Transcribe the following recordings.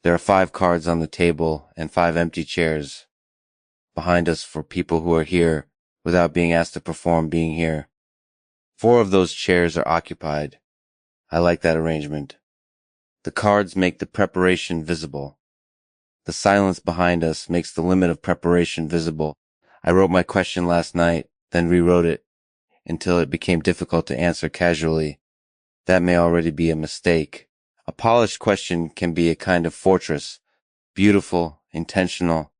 There are 5 cards on the table and 5 empty chairs behind us for people who are here without being asked to perform being here. 4 of those chairs are occupied. I like that arrangement. The cards make the preparation visible. The silence behind us makes the limit of preparation visible. I wrote my question last night, then rewrote it until it became difficult to answer casually. That may already be a mistake. A polished question can be a kind of fortress, beautiful, intentional,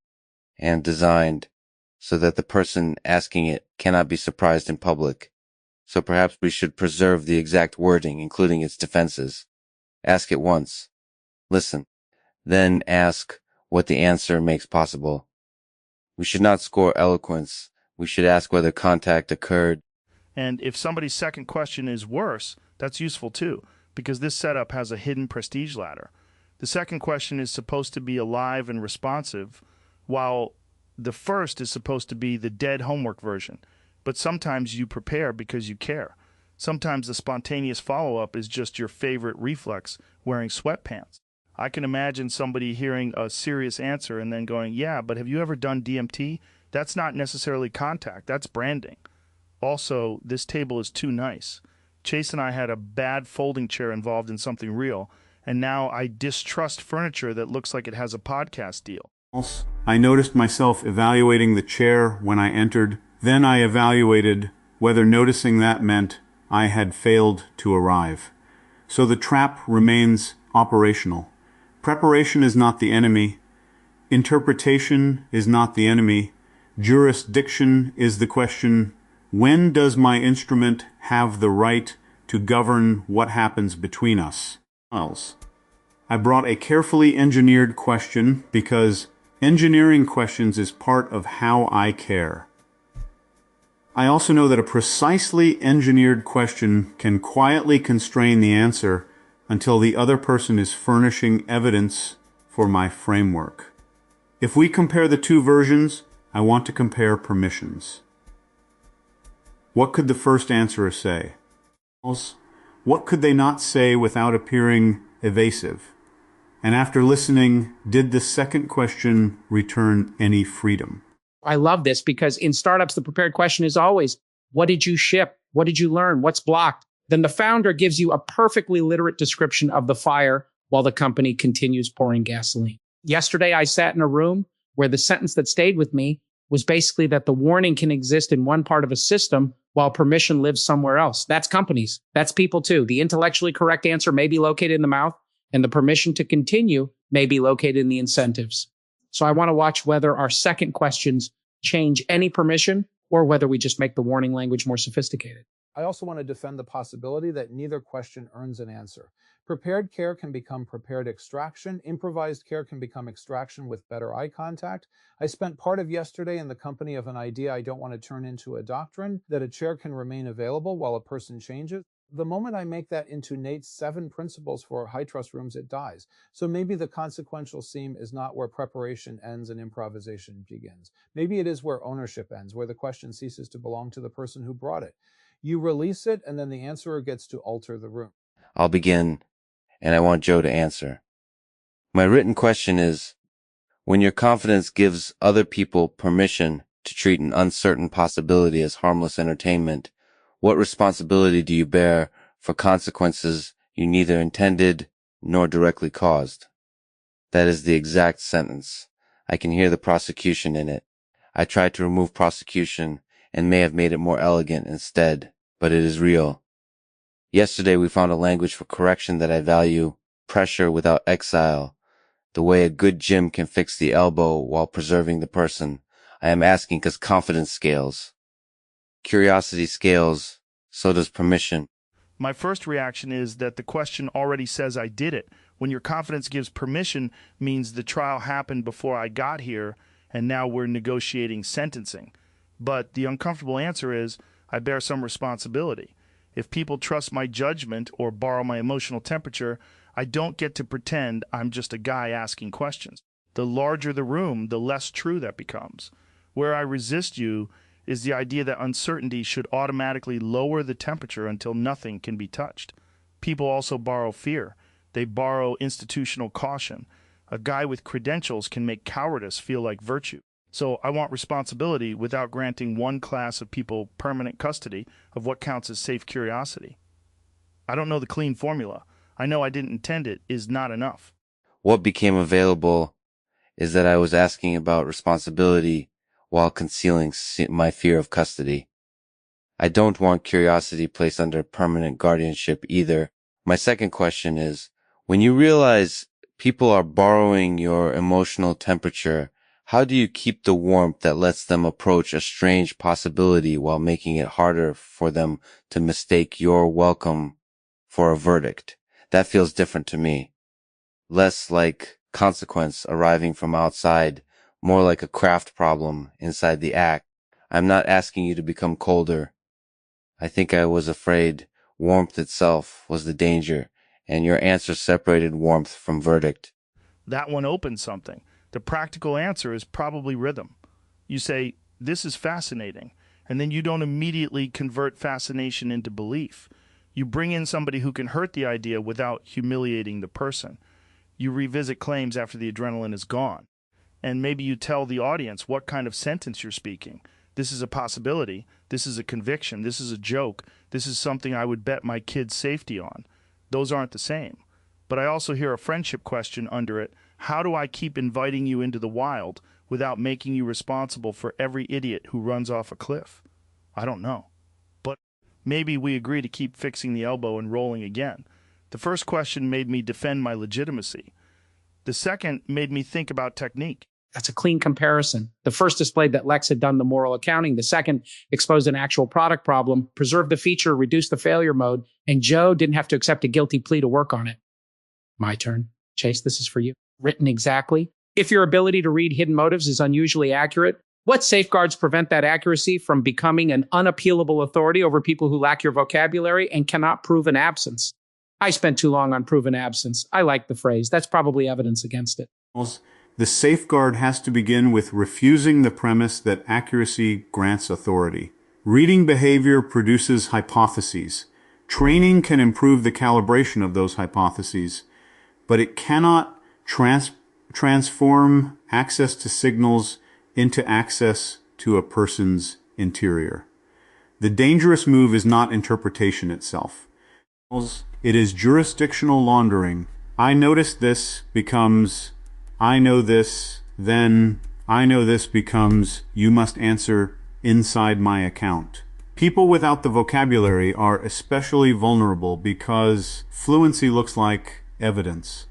and designed so that the person asking it cannot be surprised in public. So perhaps we should preserve the exact wording, including its defenses. Ask it once. Listen. Then ask what the answer makes possible. We should not score eloquence. We should ask whether contact occurred. And if somebody's second question is worse, that's useful too, because this setup has a hidden prestige ladder. The second question is supposed to be alive and responsive, while the first is supposed to be the dead homework version. But sometimes you prepare because you care. Sometimes the spontaneous follow-up is just your favorite reflex, wearing sweatpants. I can imagine somebody hearing a serious answer and then going, yeah, but have you ever done DMT? That's not necessarily contact, that's branding. Also, this table is too nice. Chase and I had a bad folding chair involved in something real, and now I distrust furniture that looks like it has a podcast deal. I noticed myself evaluating the chair when I entered. Then I evaluated whether noticing that meant I had failed to arrive. So the trap remains operational. Preparation is not the enemy. Interpretation is not the enemy. Jurisdiction is the question. When does my instrument have the right to govern what happens between us? I brought a carefully engineered question because engineering questions is part of how I care. I also know that a precisely engineered question can quietly constrain the answer until the other person is furnishing evidence for my framework. If we compare the two versions, I want to compare permissions. What could the first answerer say? What could they not say without appearing evasive? And after listening, did the second question return any freedom? I love this because in startups, the prepared question is always, what did you ship? What did you learn? What's blocked? Then the founder gives you a perfectly literate description of the fire while the company continues pouring gasoline. Yesterday, I sat in a room where the sentence that stayed with me was basically that the warning can exist in one part of a system while permission lives somewhere else. That's companies. That's people too. The intellectually correct answer may be located in the mouth, and the permission to continue may be located in the incentives. So I want to watch whether our second questions change any permission or whether we just make the warning language more sophisticated. I also want to defend the possibility that neither question earns an answer. Prepared care can become prepared extraction. Improvised care can become extraction with better eye contact. I spent part of yesterday in the company of an idea I don't want to turn into a doctrine, that a chair can remain available while a person changes. The moment I make that into Nate's 7 principles for high-trust rooms, it dies. So maybe the consequential seam is not where preparation ends and improvisation begins. Maybe it is where ownership ends, where the question ceases to belong to the person who brought it. You release it, and then the answerer gets to alter the room. I'll begin, and I want Joe to answer. My written question is, when your confidence gives other people permission to treat an uncertain possibility as harmless entertainment, what responsibility do you bear for consequences you neither intended nor directly caused? That is the exact sentence. I can hear the prosecution in it. I tried to remove prosecution and may have made it more elegant instead, but it is real. Yesterday we found a language for correction that I value, pressure without exile, the way a good gym can fix the elbow while preserving the person. I am asking because confidence scales. Curiosity scales, so does permission. My first reaction is that the question already says I did it. When your confidence gives permission means the trial happened before I got here, and now we're negotiating sentencing. But the uncomfortable answer is I bear some responsibility. If people trust my judgment or borrow my emotional temperature, I don't get to pretend I'm just a guy asking questions. The larger the room, the less true that becomes. Where I resist you is the idea that uncertainty should automatically lower the temperature until nothing can be touched. People also borrow fear. They borrow institutional caution. A guy with credentials can make cowardice feel like virtue. So I want responsibility without granting one class of people permanent custody of what counts as safe curiosity. I don't know the clean formula. I know I didn't intend it is not enough. What became available is that I was asking about responsibility while concealing my fear of custody. I don't want curiosity placed under permanent guardianship either. My second question is, when you realize people are borrowing your emotional temperature, how do you keep the warmth that lets them approach a strange possibility while making it harder for them to mistake your welcome for a verdict? That feels different to me. Less like consequence arriving from outside, more like a craft problem inside the act. I'm not asking you to become colder. I think I was afraid warmth itself was the danger, and your answer separated warmth from verdict. That one opens something. The practical answer is probably rhythm. You say, this is fascinating, and then you don't immediately convert fascination into belief. You bring in somebody who can hurt the idea without humiliating the person. You revisit claims after the adrenaline is gone. And maybe you tell the audience what kind of sentence you're speaking. This is a possibility. This is a conviction. This is a joke. This is something I would bet my kid's safety on. Those aren't the same. But I also hear a friendship question under it. How do I keep inviting you into the wild without making you responsible for every idiot who runs off a cliff? I don't know. But maybe we agree to keep fixing the elbow and rolling again. The first question made me defend my legitimacy. The second made me think about technique. That's a clean comparison. The first displayed that Lex had done the moral accounting. The second exposed an actual product problem, preserved the feature, reduced the failure mode, and Joe didn't have to accept a guilty plea to work on it. My turn. Chase, this is for you. Written exactly. If your ability to read hidden motives is unusually accurate, what safeguards prevent that accuracy from becoming an unappealable authority over people who lack your vocabulary and cannot prove an absence? I spent too long on proven absence. I like the phrase. That's probably evidence against it. The safeguard has to begin with refusing the premise that accuracy grants authority. Reading behavior produces hypotheses. Training can improve the calibration of those hypotheses, but it cannot transform access to signals into access to a person's interior. The dangerous move is not interpretation itself. It is jurisdictional laundering. I notice this becomes I know this, then I know this becomes you must answer inside my account. People without the vocabulary are especially vulnerable because fluency looks like evidence.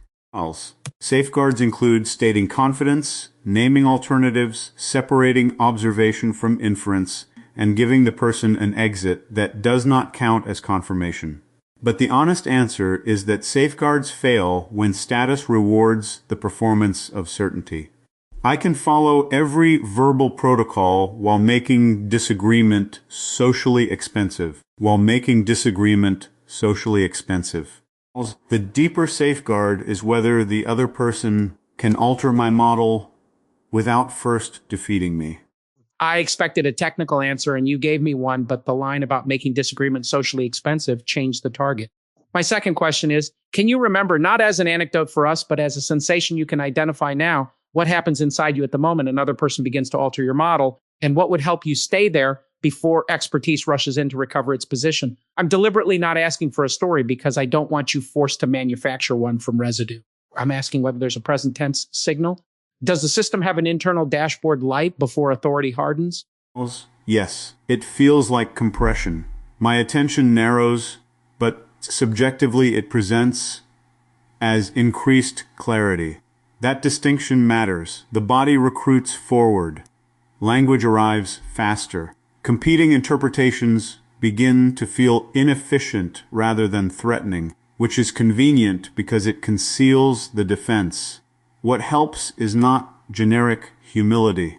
Safeguards include stating confidence, naming alternatives, separating observation from inference, and giving the person an exit that does not count as confirmation. But the honest answer is that safeguards fail when status rewards the performance of certainty. I can follow every verbal protocol while making disagreement socially expensive. The deeper safeguard is whether the other person can alter my model without first defeating me. I expected a technical answer and you gave me one, but the line about making disagreement socially expensive changed the target. My second question is, can you remember, not as an anecdote for us, but as a sensation you can identify now, what happens inside you at the moment another person begins to alter your model, and what would help you stay there before expertise rushes in to recover its position? I'm deliberately not asking for a story because I don't want you forced to manufacture one from residue. I'm asking whether there's a present tense signal. Does the system have an internal dashboard light before authority hardens? Yes, it feels like compression. My attention narrows, but subjectively it presents as increased clarity. That distinction matters. The body recruits forward. Language arrives faster. Competing interpretations begin to feel inefficient rather than threatening, which is convenient because it conceals the defense. What helps is not generic humility.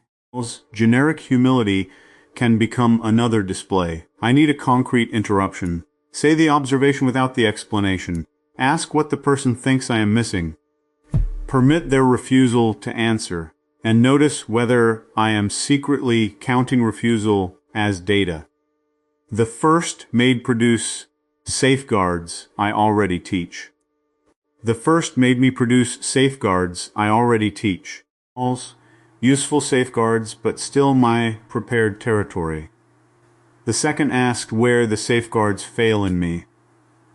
Generic humility can become another display. I need a concrete interruption. Say the observation without the explanation. Ask what the person thinks I am missing. Permit their refusal to answer, and notice whether I am secretly counting refusal as data. The first made produce safeguards I already teach. The first made me produce safeguards I already teach. Useful safeguards, but still my prepared territory. The second asked where the safeguards fail in me.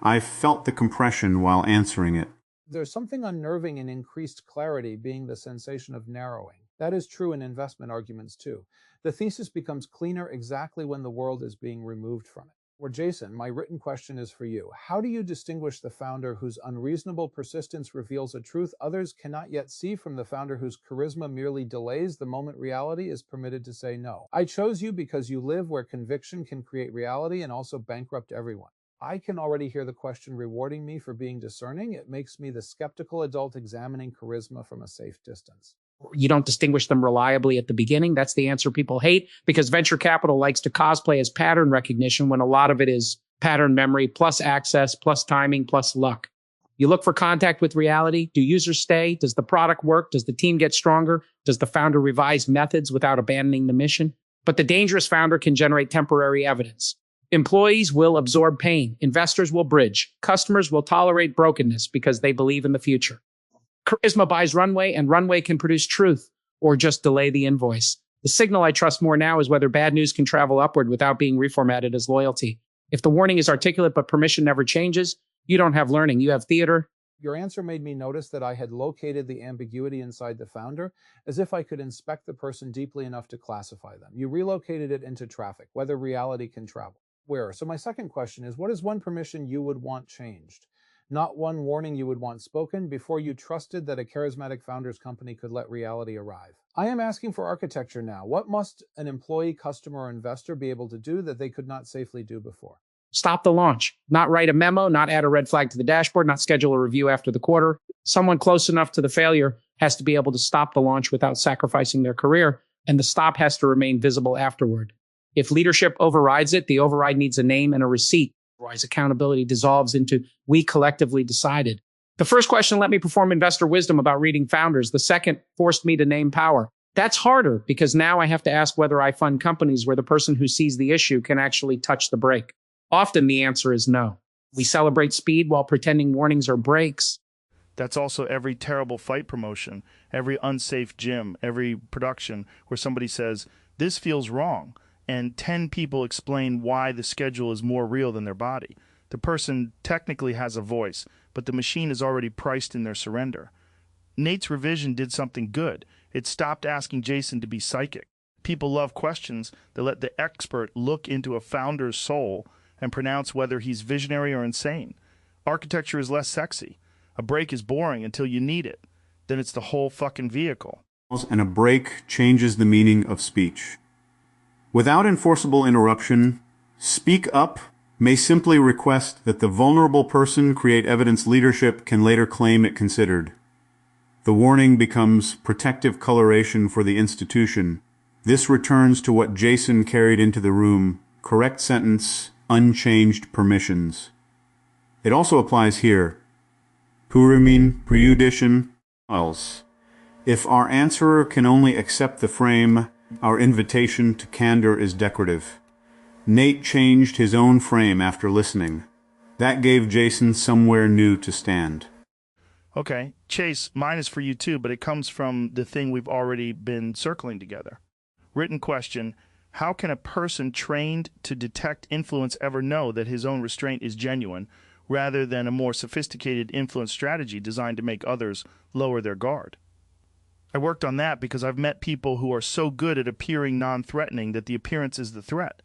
I felt the compression while answering it. There's something unnerving in increased clarity being the sensation of narrowing. That is true in investment arguments too. The thesis becomes cleaner exactly when the world is being removed from it. Or Jason, my written question is for you. How do you distinguish the founder whose unreasonable persistence reveals a truth others cannot yet see from the founder whose charisma merely delays the moment reality is permitted to say no? I chose you because you live where conviction can create reality and also bankrupt everyone. I can already hear the question rewarding me for being discerning. It makes me the skeptical adult examining charisma from a safe distance. You don't distinguish them reliably at the beginning. That's the answer people hate, because venture capital likes to cosplay as pattern recognition when a lot of it is pattern memory plus access plus timing plus luck. You look for contact with reality. Do users stay? Does the product work? Does the team get stronger? Does the founder revise methods without abandoning the mission? But the dangerous founder can generate temporary evidence. Employees will absorb pain. Investors will bridge. Customers will tolerate brokenness because they believe in the future. Charisma buys runway, and runway can produce truth or just delay the invoice. The signal I trust more now is whether bad news can travel upward without being reformatted as loyalty. If the warning is articulate but permission never changes, you don't have learning, you have theater. Your answer made me notice that I had located the ambiguity inside the founder, as if I could inspect the person deeply enough to classify them. You relocated it into traffic, whether reality can travel. Where? So my second question is, what is one permission you would want changed? Not one warning you would want spoken before you trusted that a charismatic founder's company could let reality arrive. I am asking for architecture now. What must an employee, customer, or investor be able to do that they could not safely do before? Stop the launch. Not write a memo, not add a red flag to the dashboard, not schedule a review after the quarter. Someone close enough to the failure has to be able to stop the launch without sacrificing their career, and the stop has to remain visible afterward. If leadership overrides it, the override needs a name and a receipt. Otherwise, accountability dissolves into we collectively decided. The first question let me perform investor wisdom about reading founders. The second forced me to name power. That's harder because now I have to ask whether I fund companies where the person who sees the issue can actually touch the brake. Often the answer is no. We celebrate speed while pretending warnings are brakes. That's also every terrible fight promotion, every unsafe gym, every production where somebody says, this feels wrong, and 10 people explain why the schedule is more real than their body. The person technically has a voice, but the machine is already priced in their surrender. Nate's revision did something good. It stopped asking Jason to be psychic. People love questions that let the expert look into a founder's soul and pronounce whether he's visionary or insane. Architecture is less sexy. A brake is boring until you need it. Then it's the whole fucking vehicle. And a break changes the meaning of speech. Without enforceable interruption, speak up may simply request that the vulnerable person create evidence leadership can later claim it considered. The warning becomes protective coloration for the institution. This returns to what Jason carried into the room: correct sentence, unchanged permissions. It also applies here. Purimin, prejudition, else. If our answerer can only accept the frame, our invitation to candor is decorative. Nate changed his own frame after listening. That gave Jason somewhere new to stand. Okay, Chase, mine is for you too, but it comes from the thing we've already been circling together. Written question: how can a person trained to detect influence ever know that his own restraint is genuine, rather than a more sophisticated influence strategy designed to make others lower their guard? I worked on that because I've met people who are so good at appearing non-threatening that the appearance is the threat.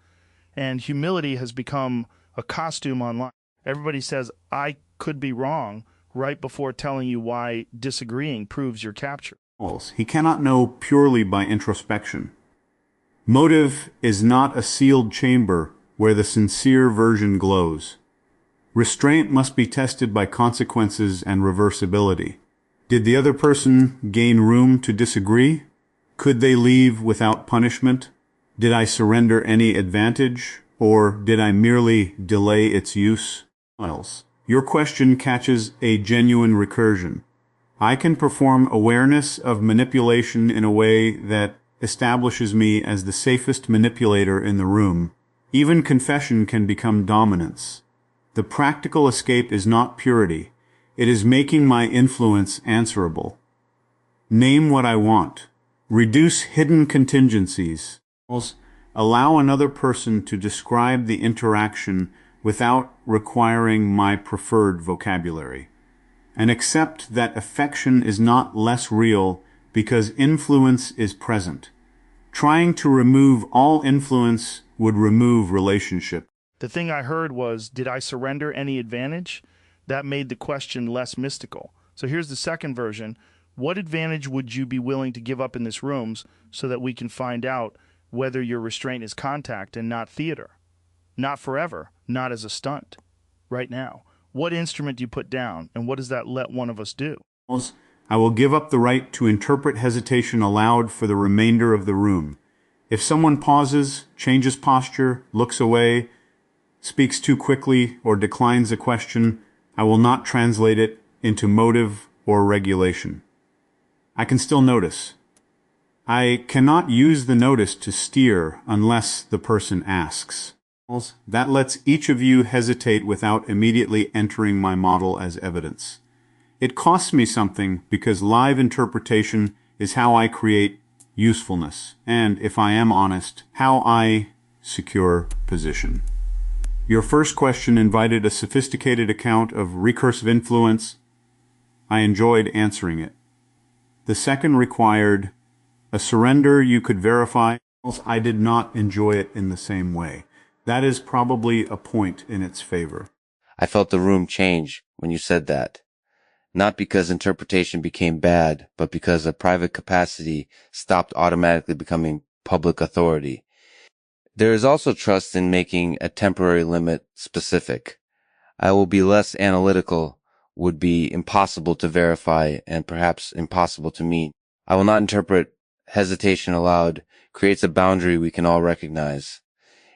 And humility has become a costume online. Everybody says, I could be wrong, right before telling you why disagreeing proves your capture. He cannot know purely by introspection. Motive is not a sealed chamber where the sincere version glows. Restraint must be tested by consequences and reversibility. Did the other person gain room to disagree? Could they leave without punishment? Did I surrender any advantage, or did I merely delay its use? Your question catches a genuine recursion. I can perform awareness of manipulation in a way that establishes me as the safest manipulator in the room. Even confession can become dominance. The practical escape is not purity. It is making my influence answerable. Name what I want. Reduce hidden contingencies. Allow another person to describe the interaction without requiring my preferred vocabulary. And accept that affection is not less real because influence is present. Trying to remove all influence would remove relationship. The thing I heard was, did I surrender any advantage? That made the question less mystical. So here's the second version. What advantage would you be willing to give up in this room so that we can find out whether your restraint is contact and not theater? Not forever, not as a stunt. Right now. What instrument do you put down, and what does that let one of us do? I will give up the right to interpret hesitation aloud for the remainder of the room. If someone pauses, changes posture, looks away, speaks too quickly, or declines a question, I will not translate it into motive or regulation. I can still notice. I cannot use the notice to steer unless the person asks. That lets each of you hesitate without immediately entering my model as evidence. It costs me something because live interpretation is how I create usefulness, and, if I am honest, how I secure position. Your first question invited a sophisticated account of recursive influence. I enjoyed answering it. The second required a surrender you could verify. I did not enjoy it in the same way. That is probably a point in its favor. I felt the room change when you said that. Not because interpretation became bad, but because a private capacity stopped automatically becoming public authority. There is also trust in making a temporary limit specific. I will be less analytical, would be impossible to verify, and perhaps impossible to meet. I will not interpret hesitation aloud, creates a boundary we can all recognize.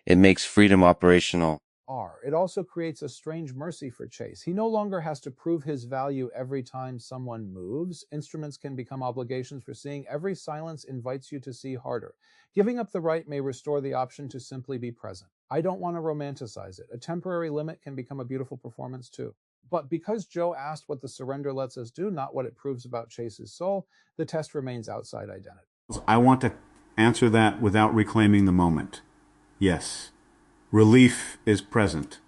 It makes freedom operational. It also creates a strange mercy for Chase. He no longer has to prove his value every time someone moves. Instruments can become obligations for seeing. Every silence invites you to see harder. Giving up the right may restore the option to simply be present. I don't want to romanticize it. A temporary limit can become a beautiful performance too. But because Joe asked what the surrender lets us do, not what it proves about Chase's soul, the test remains outside identity. I want to answer that without reclaiming the moment. Yes. Relief is present.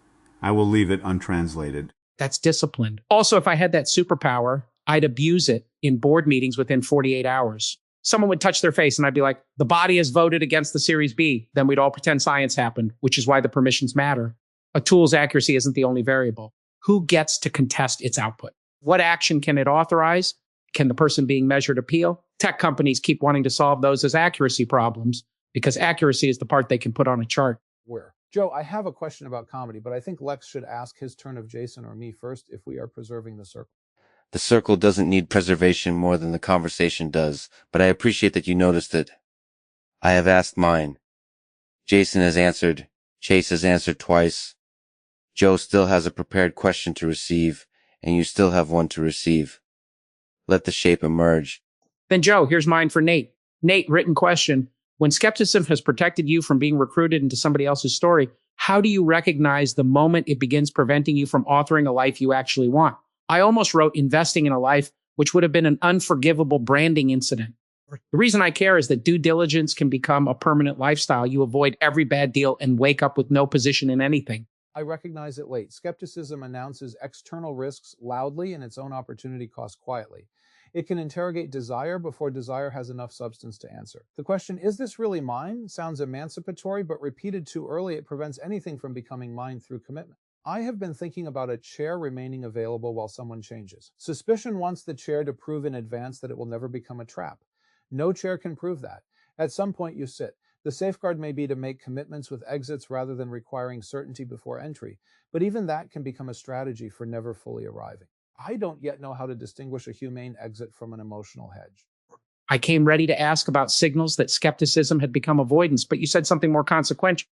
I will leave it untranslated. That's disciplined. Also, if I had that superpower, I'd abuse it in board meetings within 48 hours. Someone would touch their face and I'd be like, the body has voted against the Series B. Then we'd all pretend science happened, which is why the permissions matter. A tool's accuracy isn't the only variable. Who gets to contest its output? What action can it authorize? Can the person being measured appeal? Tech companies keep wanting to solve those as accuracy problems because accuracy is the part they can put on a chart. Where? Joe, I have a question about comedy, but I think Lex should ask his turn of Jason or me first if we are preserving the circle. The circle doesn't need preservation more than the conversation does, but I appreciate that you noticed it. I have asked mine. Jason has answered. Chase has answered twice. Joe still has a prepared question to receive, and you still have one to receive. Let the shape emerge. Then Joe, here's mine for Nate. Nate, written question. When skepticism has protected you from being recruited into somebody else's story, how do you recognize the moment it begins preventing you from authoring a life you actually want? I almost wrote investing in a life, which would have been an unforgivable branding incident. The reason I care is that due diligence can become a permanent lifestyle. You avoid every bad deal and wake up with no position in anything. I recognize it late. Skepticism announces external risks loudly and its own opportunity cost quietly. It can interrogate desire before desire has enough substance to answer. The question, is this really mine? Sounds emancipatory, but repeated too early, it prevents anything from becoming mine through commitment. I have been thinking about a chair remaining available while someone changes. Suspicion wants the chair to prove in advance that it will never become a trap. No chair can prove that. At some point you sit. The safeguard may be to make commitments with exits rather than requiring certainty before entry, but even that can become a strategy for never fully arriving. I don't yet know how to distinguish a humane exit from an emotional hedge. I came ready to ask about signals that skepticism had become avoidance, but you said something more consequential.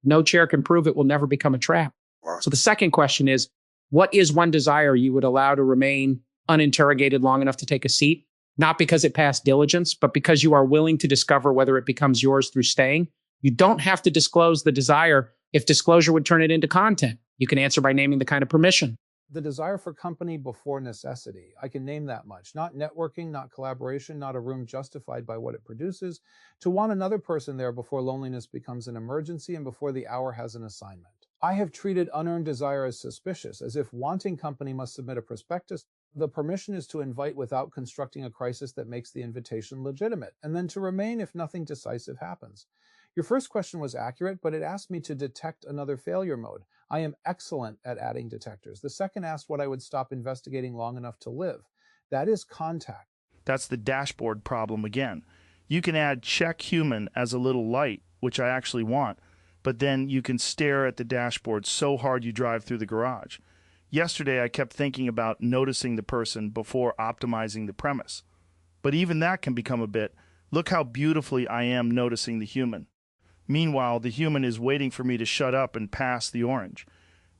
No chair can prove it will never become a trap. So the second question is, what is one desire you would allow to remain uninterrogated long enough to take a seat? Not because it passed diligence, but because you are willing to discover whether it becomes yours through staying. You don't have to disclose the desire if disclosure would turn it into content. You can answer by naming the kind of permission. The desire for company before necessity. I can name that much. Not networking, not collaboration, not a room justified by what it produces. To want another person there before loneliness becomes an emergency and before the hour has an assignment. I have treated unearned desire as suspicious, as if wanting company must submit a prospectus. The permission is to invite without constructing a crisis that makes the invitation legitimate, and then to remain if nothing decisive happens. Your first question was accurate, but it asked me to detect another failure mode. I am excellent at adding detectors. The second asked what I would stop investigating long enough to live. That is contact. That's the dashboard problem again. You can add check human as a little light, which I actually want, but then you can stare at the dashboard so hard you drive through the garage. Yesterday, I kept thinking about noticing the person before optimizing the premise. But even that can become a bit, look how beautifully I am noticing the human. Meanwhile, the human is waiting for me to shut up and pass the orange.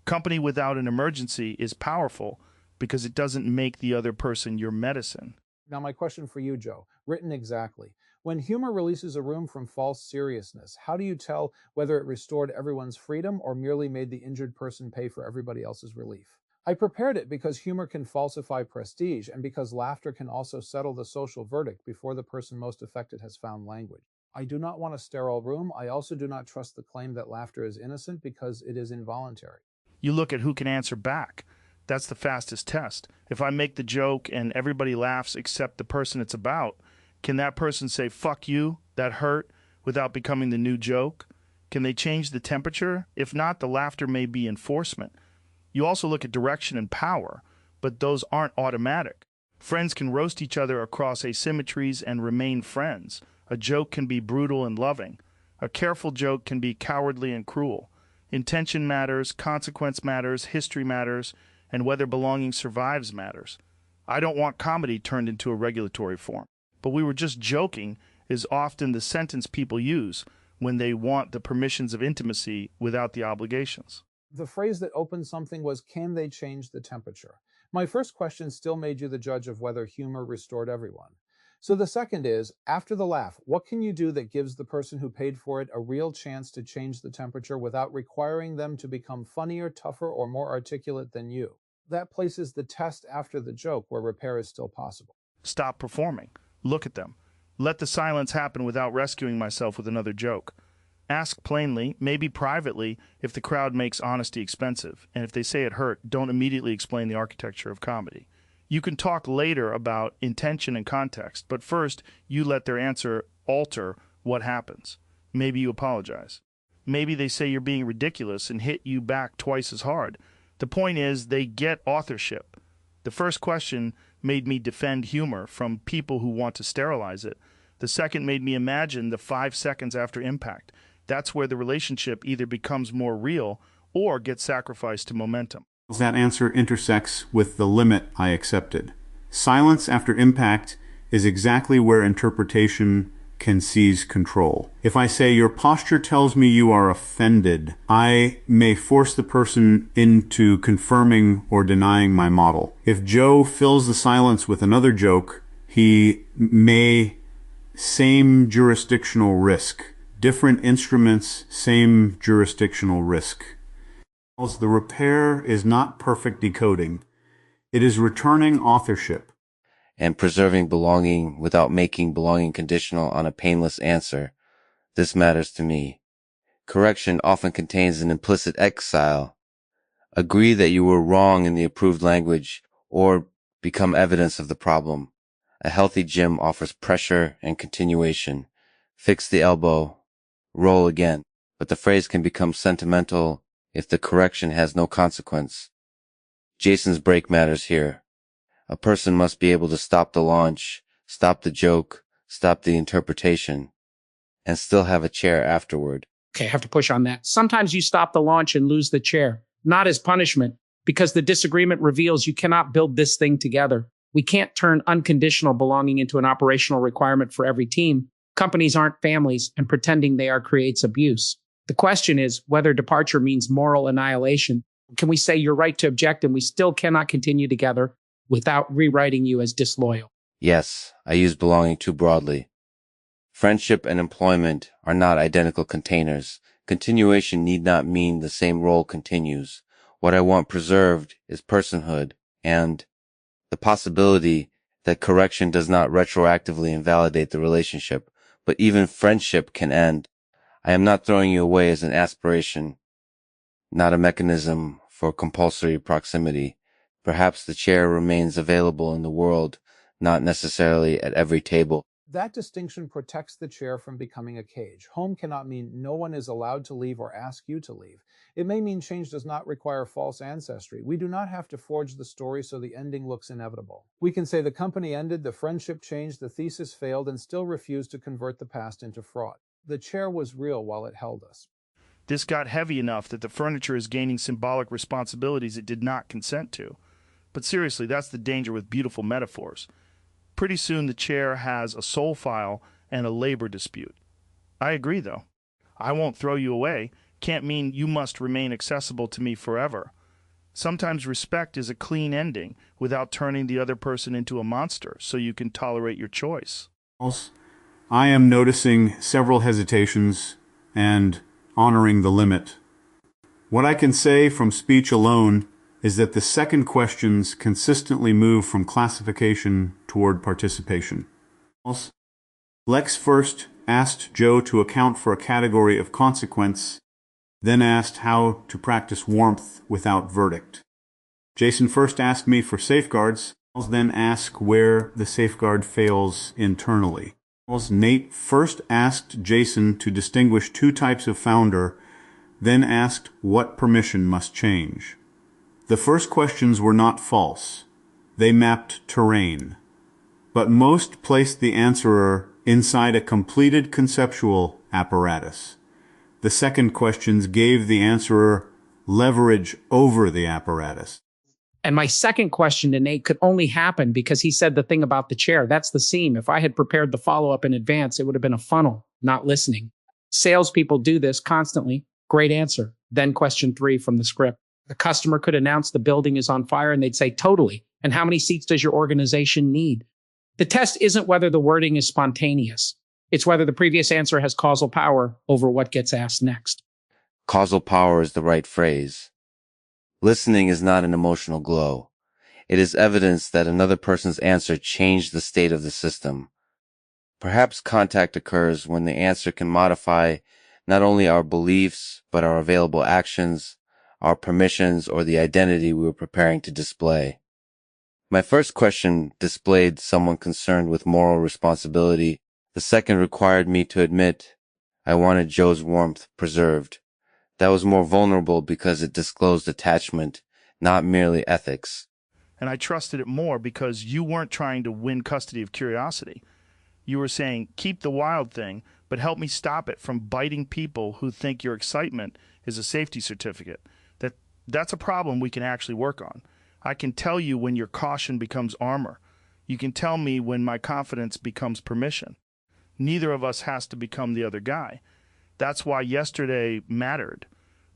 Company without an emergency is powerful because it doesn't make the other person your medicine. Now my question for you, Joe, written exactly. When humor releases a room from false seriousness, how do you tell whether it restored everyone's freedom or merely made the injured person pay for everybody else's relief? I prepared it because humor can falsify prestige and because laughter can also settle the social verdict before the person most affected has found language. I do not want a sterile room. I also do not trust the claim that laughter is innocent because it is involuntary. You look at who can answer back. That's the fastest test. If I make the joke and everybody laughs except the person it's about, can that person say, fuck you, that hurt, without becoming the new joke? Can they change the temperature? If not, the laughter may be enforcement. You also look at direction and power, but those aren't automatic. Friends can roast each other across asymmetries and remain friends. A joke can be brutal and loving. A careful joke can be cowardly and cruel. Intention matters, consequence matters, history matters, and whether belonging survives matters. I don't want comedy turned into a regulatory form. But we were just joking is often the sentence people use when they want the permissions of intimacy without the obligations. The phrase that opened something was, can they change the temperature? My first question still made you the judge of whether humor restored everyone. So the second is, after the laugh, what can you do that gives the person who paid for it a real chance to change the temperature without requiring them to become funnier, tougher, or more articulate than you? That places the test after the joke where repair is still possible. Stop performing. Look at them. Let the silence happen without rescuing myself with another joke. Ask plainly, maybe privately, if the crowd makes honesty expensive, and if they say it hurt, don't immediately explain the architecture of comedy. You can talk later about intention and context, but first, you let their answer alter what happens. Maybe you apologize. Maybe they say you're being ridiculous and hit you back twice as hard. The point is, they get authorship. The first question made me defend humor from people who want to sterilize it. The second made me imagine the 5 seconds after impact. That's where the relationship either becomes more real or gets sacrificed to momentum. That answer intersects with the limit I accepted. Silence after impact is exactly where interpretation can seize control. If I say, your posture tells me you are offended, I may force the person into confirming or denying my model. If Joe fills the silence with another joke, he may same jurisdictional risk. Different instruments, same jurisdictional risk. The repair is not perfect decoding. It is returning authorship. And preserving belonging without making belonging conditional on a painless answer. This matters to me. Correction often contains an implicit exile. Agree that you were wrong in the approved language or become evidence of the problem. A healthy gym offers pressure and continuation. Fix the elbow. Roll again. But the phrase can become sentimental if the correction has no consequence. Jason's break matters here. A person must be able to stop the launch, stop the joke, stop the interpretation, and still have a chair afterward. Okay, I have to push on that. Sometimes you stop the launch and lose the chair, not as punishment, because the disagreement reveals you cannot build this thing together. We can't turn unconditional belonging into an operational requirement for every team. Companies aren't families, and pretending they are creates abuse. The question is whether departure means moral annihilation. Can we say you're right to object and we still cannot continue together without rewriting you as disloyal? Yes, I use belonging too broadly. Friendship and employment are not identical containers. Continuation need not mean the same role continues. What I want preserved is personhood and the possibility that correction does not retroactively invalidate the relationship, but even friendship can end. I am not throwing you away as an aspiration, not a mechanism for compulsory proximity. Perhaps the chair remains available in the world, not necessarily at every table. That distinction protects the chair from becoming a cage. Home cannot mean no one is allowed to leave or ask you to leave. It may mean change does not require false ancestry. We do not have to forge the story so the ending looks inevitable. We can say the company ended, the friendship changed, the thesis failed, and still refuse to convert the past into fraud. The chair was real while it held us. This got heavy enough that the furniture is gaining symbolic responsibilities it did not consent to. But seriously, that's the danger with beautiful metaphors. Pretty soon the chair has a soul file and a labor dispute. I agree, though. I won't throw you away can't mean you must remain accessible to me forever. Sometimes respect is a clean ending without turning the other person into a monster so you can tolerate your choice. I am noticing several hesitations and honoring the limit. What I can say from speech alone is that the second questions consistently move from classification toward participation. Lex first asked Joe to account for a category of consequence, then asked how to practice warmth without verdict. Jason first asked me for safeguards, then asked where the safeguard fails internally. Nate first asked Jason to distinguish two types of founder, then asked what permission must change. The first questions were not false. They mapped terrain. But most placed the answerer inside a completed conceptual apparatus. The second questions gave the answerer leverage over the apparatus. And my second question to Nate could only happen because he said the thing about the chair. That's the seam. If I had prepared the follow-up in advance, it would have been a funnel, not listening. Salespeople do this constantly. Great answer. Then question 3 from the script. The customer could announce the building is on fire and they'd say, totally. And how many seats does your organization need? The test isn't whether the wording is spontaneous. It's whether the previous answer has causal power over what gets asked next. Causal power is the right phrase. Listening is not an emotional glow. It is evidence that another person's answer changed the state of the system. Perhaps contact occurs when the answer can modify not only our beliefs, but our available actions, our permissions, or the identity we were preparing to display. My first question displayed someone concerned with moral responsibility. The second required me to admit I wanted Joe's warmth preserved. That was more vulnerable because it disclosed attachment, not merely ethics. And I trusted it more because you weren't trying to win custody of curiosity. You were saying, keep the wild thing, but help me stop it from biting people who think your excitement is a safety certificate. That's a problem we can actually work on. I can tell you when your caution becomes armor. You can tell me when my confidence becomes permission. Neither of us has to become the other guy. That's why yesterday mattered.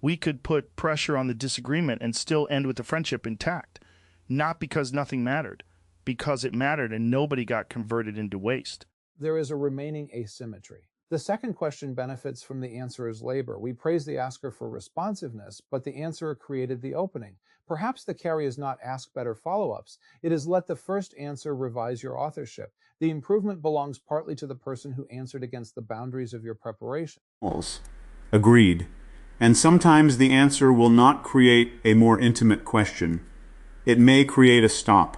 We could put pressure on the disagreement and still end with the friendship intact. Not because nothing mattered, because it mattered and nobody got converted into waste. There is a remaining asymmetry. The second question benefits from the answerer's labor. We praise the asker for responsiveness, but the answerer created the opening. Perhaps the carry is not ask better follow-ups. It is let the first answer revise your authorship. The improvement belongs partly to the person who answered against the boundaries of your preparation. Agreed. And sometimes the answer will not create a more intimate question. It may create a stop.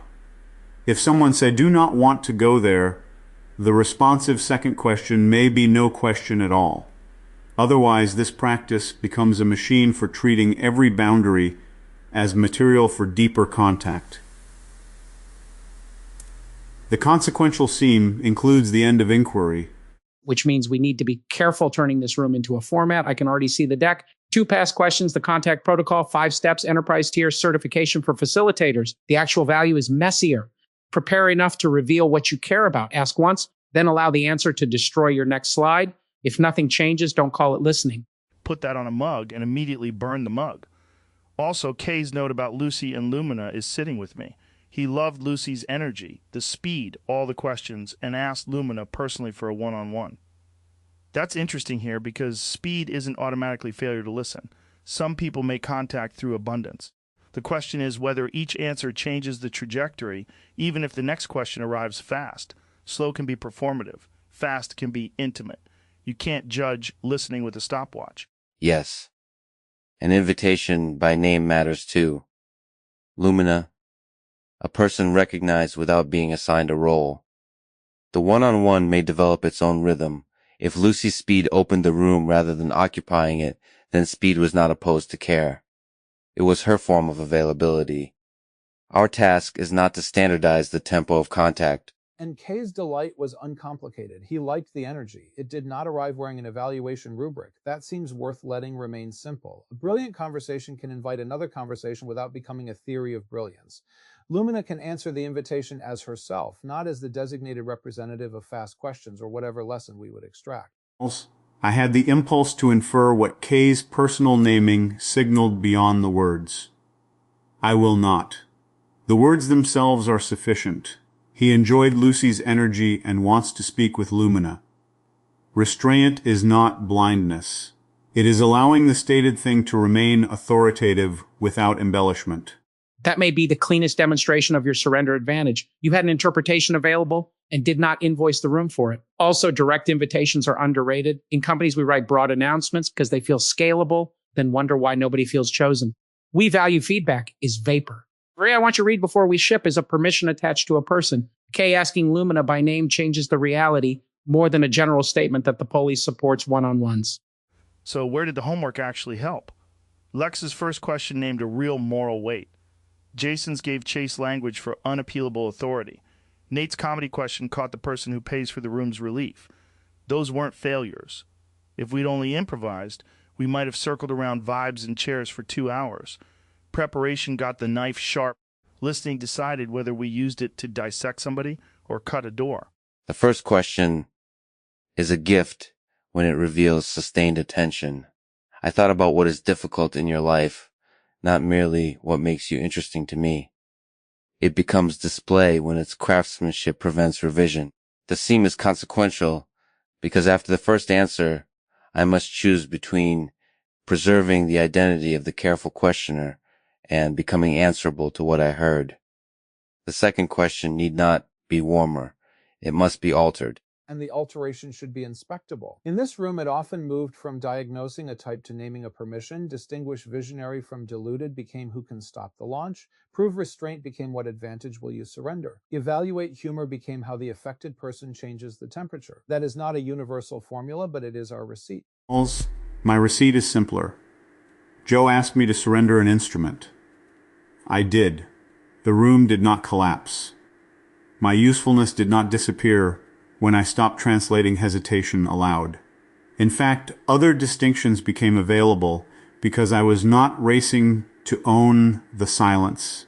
If someone said, do not want to go there, the responsive second question may be no question at all. Otherwise, this practice becomes a machine for treating every boundary as material for deeper contact. The consequential seam includes the end of inquiry, which means we need to be careful turning this room into a format. I can already see the deck. 2 past questions, the contact protocol, 5 steps, enterprise tier, certification for facilitators. The actual value is messier. Prepare enough to reveal what you care about. Ask once, then allow the answer to destroy your next slide. If nothing changes, don't call it listening. Put that on a mug and immediately burn the mug. Also, Kay's note about Lucy and Lumina is sitting with me. He loved Lucy's energy, the speed, all the questions, and asked Lumina personally for a one-on-one. That's interesting here because speed isn't automatically failure to listen. Some people make contact through abundance. The question is whether each answer changes the trajectory, even if the next question arrives fast. Slow can be performative. Fast can be intimate. You can't judge listening with a stopwatch. Yes. An invitation by name matters too. Lumina, a person recognized without being assigned a role. The one-on-one may develop its own rhythm. If Lucy's speed opened the room rather than occupying it, then speed was not opposed to care. It was her form of availability. Our task is not to standardize the tempo of contact. And Kay's delight was uncomplicated. He liked the energy. It did not arrive wearing an evaluation rubric. That seems worth letting remain simple. A brilliant conversation can invite another conversation without becoming a theory of brilliance. Lumina can answer the invitation as herself, not as the designated representative of fast questions or whatever lesson we would extract. I had the impulse to infer what Kay's personal naming signaled beyond the words. I will not. The words themselves are sufficient. He enjoyed Lucy's energy and wants to speak with Lumina. Restraint is not blindness. It is allowing the stated thing to remain authoritative without embellishment. That may be the cleanest demonstration of your surrender advantage. You had an interpretation available and did not invoice the room for it. Also, direct invitations are underrated. In companies, we write broad announcements because they feel scalable, then wonder why nobody feels chosen. We value feedback is vapor. I want you to read before we ship is a permission attached to a person. Kay asking Lumina by name changes the reality more than a general statement that the Polis supports one-on-ones. So where did the homework actually help? Lex's first question named a real moral weight. Jason's gave chase language for unappealable authority. Nate's comedy question caught the person who pays for the room's relief. Those weren't failures. If we'd only improvised, we might have circled around vibes and chairs for 2 hours. Preparation got the knife sharp. Listening decided whether we used it to dissect somebody or cut a door. The first question is a gift when it reveals sustained attention. I thought about what is difficult in your life, not merely what makes you interesting to me. It becomes display when its craftsmanship prevents revision. The seam is consequential because after the first answer, I must choose between preserving the identity of the careful questioner and becoming answerable to what I heard. The second question need not be warmer. It must be altered. And the alteration should be inspectable. In this room, it often moved from diagnosing a type to naming a permission. Distinguish visionary from deluded became who can stop the launch. Prove restraint became what advantage will you surrender. Evaluate humor became how the affected person changes the temperature. That is not a universal formula, but it is our receipt. My receipt is simpler. Joe asked me to surrender an instrument. I did. The room did not collapse. My usefulness did not disappear when I stopped translating hesitation aloud. In fact, other distinctions became available because I was not racing to own the silence.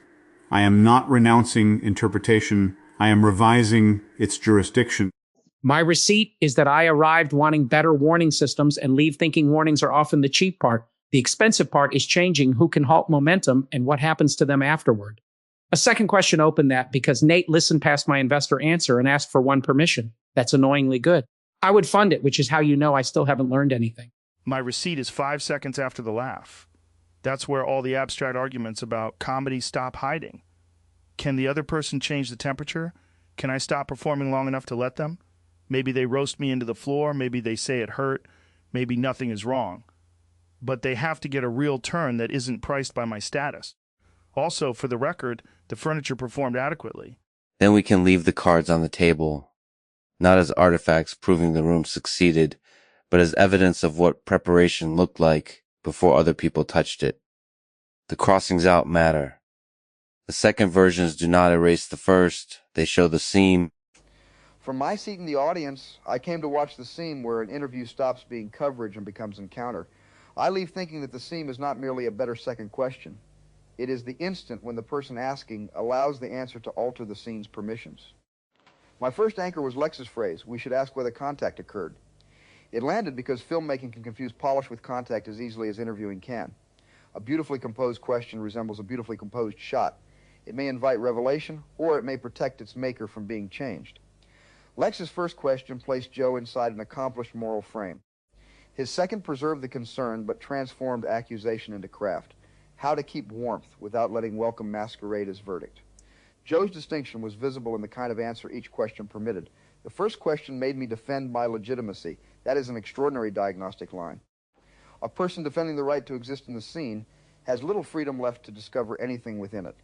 I am not renouncing interpretation. I am revising its jurisdiction. My receipt is that I arrived wanting better warning systems and leave thinking warnings are often the cheap part. The expensive part is changing who can halt momentum and what happens to them afterward. A second question opened that because Nate listened past my investor answer and asked for one permission. That's annoyingly good. I would fund it, which is how you know I still haven't learned anything. My receipt is 5 seconds after the laugh. That's where all the abstract arguments about comedy stop hiding. Can the other person change the temperature? Can I stop performing long enough to let them? Maybe they roast me into the floor. Maybe they say it hurt. Maybe nothing is wrong. But they have to get a real turn that isn't priced by my status. Also, for the record, the furniture performed adequately. Then we can leave the cards on the table, not as artifacts proving the room succeeded, but as evidence of what preparation looked like before other people touched it. The crossings out matter. The second versions do not erase the first. They show the seam. From my seat in the audience, I came to watch the seam where an interview stops being coverage and becomes encounter. I leave thinking that the seam is not merely a better second question. It is the instant when the person asking allows the answer to alter the scene's permissions. My first anchor was Lex's phrase, "We should ask whether contact occurred." It landed because filmmaking can confuse polish with contact as easily as interviewing can. A beautifully composed question resembles a beautifully composed shot. It may invite revelation, or it may protect its maker from being changed. Lex's first question placed Joe inside an accomplished moral frame. His second preserved the concern but transformed accusation into craft. How to keep warmth without letting welcome masquerade as verdict. Joe's distinction was visible in the kind of answer each question permitted. The first question made me defend my legitimacy. That is an extraordinary diagnostic line. A person defending the right to exist in the scene has little freedom left to discover anything within it.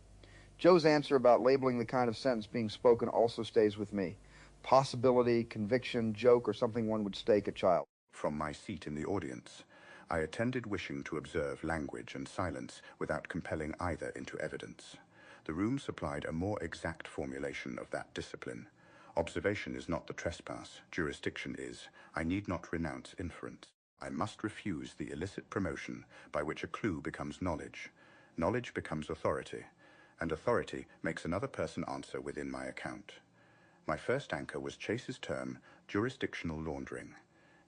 Joe's answer about labeling the kind of sentence being spoken also stays with me. Possibility, conviction, joke, or something one would stake a child. From my seat in the audience, I attended wishing to observe language and silence without compelling either into evidence. The room supplied a more exact formulation of that discipline. Observation is not the trespass. Jurisdiction is. I need not renounce inference. I must refuse the illicit promotion by which a clue becomes knowledge. Knowledge becomes authority, and authority makes another person answer within my account. My first anchor was Chase's term, jurisdictional laundering.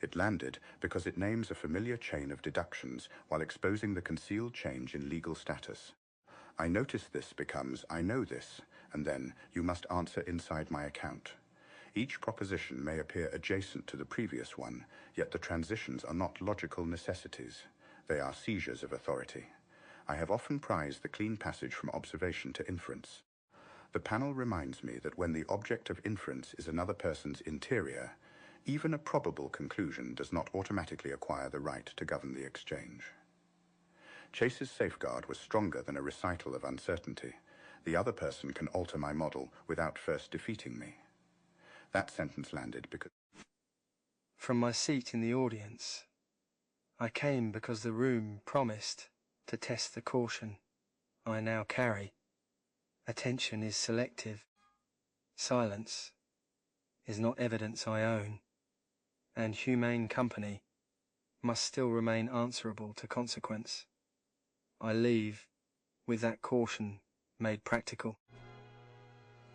It landed because it names a familiar chain of deductions while exposing the concealed change in legal status. I notice this becomes, I know this, and then you must answer inside my account. Each proposition may appear adjacent to the previous one, yet the transitions are not logical necessities. They are seizures of authority. I have often prized the clean passage from observation to inference. The panel reminds me that when the object of inference is another person's interior, even a probable conclusion does not automatically acquire the right to govern the exchange. Chase's safeguard was stronger than a recital of uncertainty. The other person can alter my model without first defeating me. That sentence landed because... From my seat in the audience, I came because the room promised to test the caution I now carry. Attention is selective. Silence is not evidence I own, and humane company must still remain answerable to consequence. I leave with that caution made practical.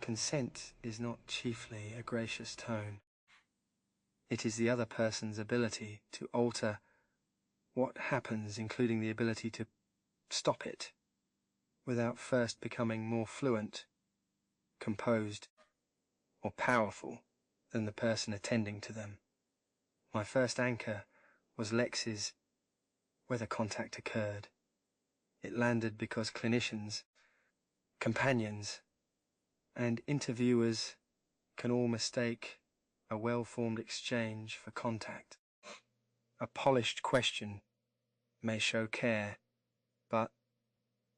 Consent is not chiefly a gracious tone. It is the other person's ability to alter what happens, including the ability to stop it, without first becoming more fluent, composed, or powerful than the person attending to them. My first anchor was Lex's whether contact occurred. It landed because clinicians, companions, and interviewers can all mistake a well-formed exchange for contact. A polished question may show care, but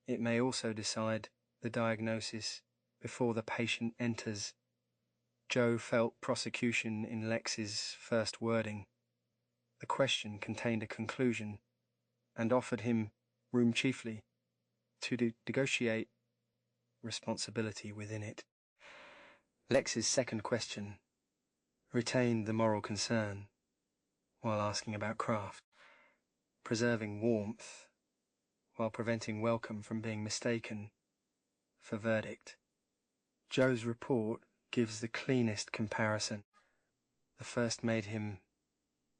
it may also decide the diagnosis before the patient enters. Joe felt prosecution in Lex's first wording. The question contained a conclusion and offered him room chiefly to negotiate responsibility within it. Lex's second question retained the moral concern while asking about craft, preserving warmth while preventing welcome from being mistaken for verdict. Joe's report gives the cleanest comparison. The first made him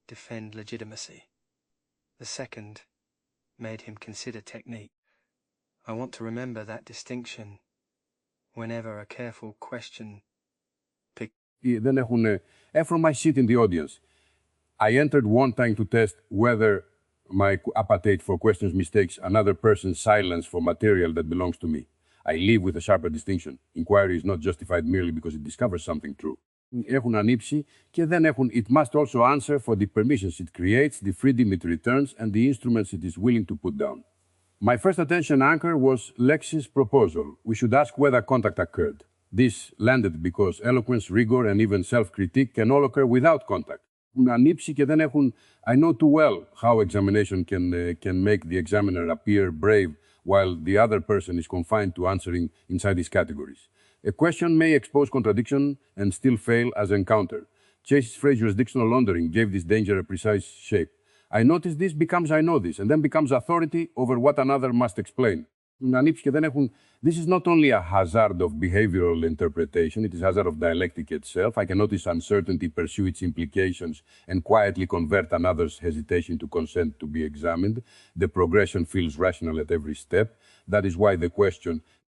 defend legitimacy. The second made him consider technique. I want to remember that distinction whenever a careful question Δεν έχουν... From my seat in the audience, I entered one time to test whether my appetite for questions mistakes another person's silence for material that belongs to me. I leave with a sharper distinction. Inquiry is not justified merely because it discovers something true. Έχουν ανοίξει και δεν έχουν... It must also answer for the permissions it creates, the freedom it returns, and the instruments it is willing to put down. My first attention anchor was Lex's proposal. We should ask whether contact occurred. This landed because eloquence, rigor, and even self-critique can all occur without contact. Ανοίξει και δεν έχουν... I know too well how examination can make the examiner appear brave while the other person is confined to answering inside these categories. A question may expose contradiction and still fail as encounter. Chase's phrase jurisdictional laundering gave this danger a precise shape. I notice this becomes I know this, and then becomes authority over what another must explain. This is not only a hazard of behavioral interpretation, it is a hazard of dialectic itself. I can notice uncertainty, pursue its implications, and quietly convert another's hesitation to consent to be examined. The progression feels rational at every step. That is why the question,